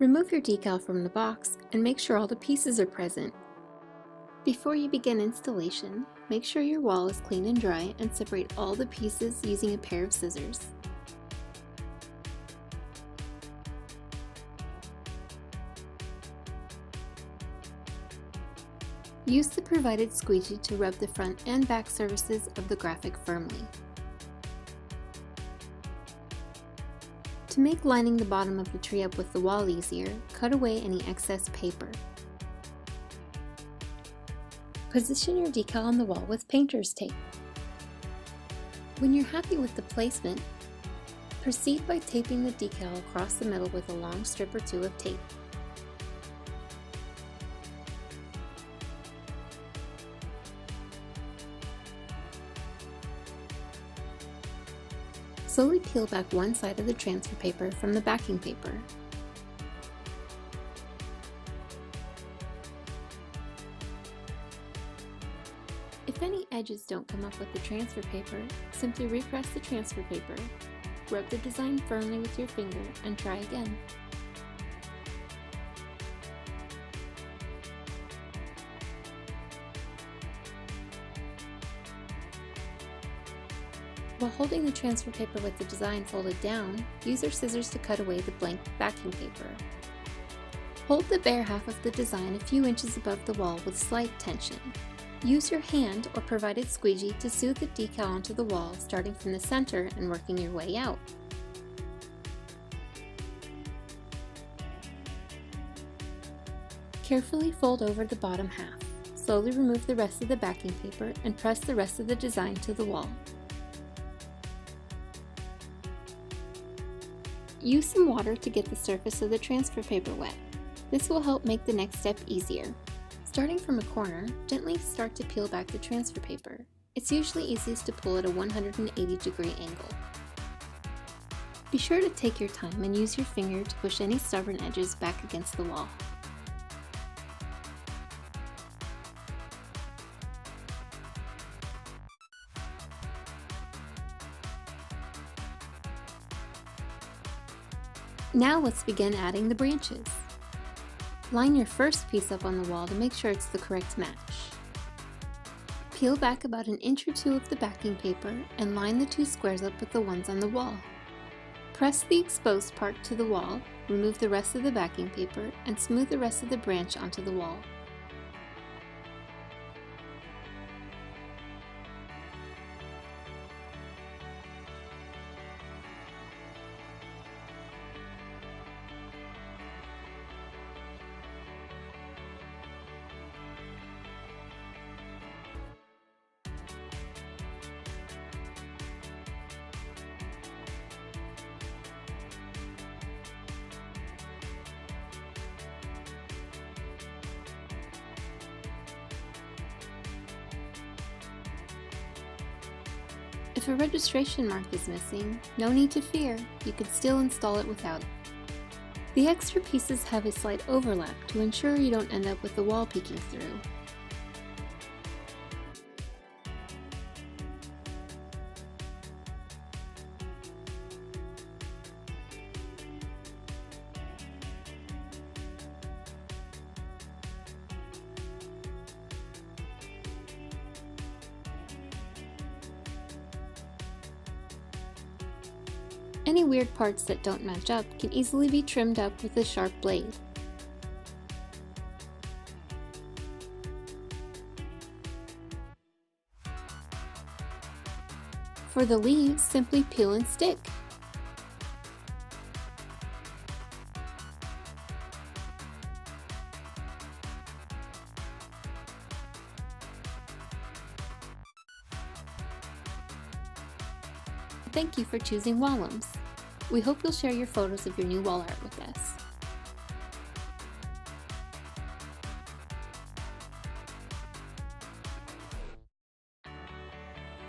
Remove your decal from the box and make sure all the pieces are present. Before you begin installation, make sure your wall is clean and dry and separate all the pieces using a pair of scissors. Use the provided squeegee to rub the front and back surfaces of the graphic firmly. To make lining the bottom of the tree up with the wall easier, cut away any excess paper. Position your decal on the wall with painter's tape. When you're happy with the placement, proceed by taping the decal across the middle with a long strip or two of tape. Slowly peel back one side of the transfer paper from the backing paper. If any edges don't come up with the transfer paper, simply repress the transfer paper, rub the design firmly with your finger, and try again. While holding the transfer paper with the design folded down, use your scissors to cut away the blank backing paper. Hold the bare half of the design a few inches above the wall with slight tension. Use your hand or provided squeegee to soothe the decal onto the wall, starting from the center and working your way out. Carefully fold over the bottom half. Slowly remove the rest of the backing paper and press the rest of the design to the wall. Use some water to get the surface of the transfer paper wet. This will help make the next step easier. Starting from a corner, gently start to peel back the transfer paper. It's usually easiest to pull at a 180-degree angle. Be sure to take your time and use your finger to push any stubborn edges back against the wall. Now let's begin adding the branches. Line your first piece up on the wall to make sure it's the correct match. Peel back about an inch or two of the backing paper and line the two squares up with the ones on the wall. Press the exposed part to the wall, remove the rest of the backing paper, and smooth the rest of the branch onto the wall. If a registration mark is missing, no need to fear, you can still install it without it. The extra pieces have a slight overlap to ensure you don't end up with the wall peeking through. Any weird parts that don't match up can easily be trimmed up with a sharp blade. For the leaves, simply peel and stick. Thank you for choosing Wallums. We hope you'll share your photos of your new wall art with us.